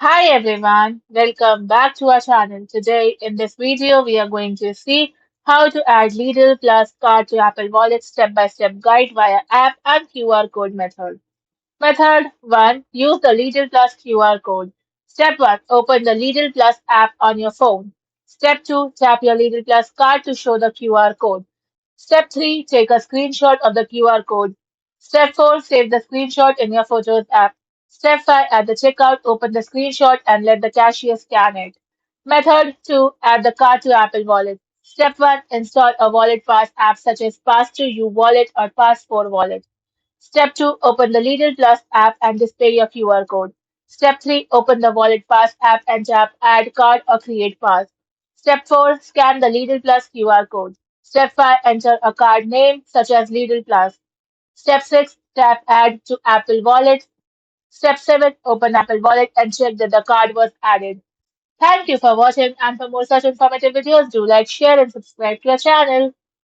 Hi everyone, welcome back to our channel. Today in this video we are going to see how to add Lidl Plus card to Apple Wallet step-by-step guide via app and QR code method. Method 1. Use the Lidl Plus QR code. Step 1. Open the Lidl Plus app on your phone. Step 2. Tap your Lidl Plus card to show the QR code. Step 3. Take a screenshot of the QR code. Step 4. Save the screenshot in your Photos app. Step 5. At the checkout, open the screenshot and let the cashier scan it. Method 2. Add the card to Apple Wallet. Step 1. Install a Wallet Pass app such as Pass2U Wallet or Pass4 Wallet. Step 2. Open the Lidl Plus app and display your QR code. Step 3. Open the Wallet Pass app and tap Add Card or Create Pass. Step 4. Scan the Lidl Plus QR code. Step 5. Enter a card name such as Lidl Plus. Step 6. Tap Add to Apple Wallet. Step 7. Open Apple Wallet and check that the card was added. Thank you for watching, and for more such informative videos, do like, share and subscribe to our channel.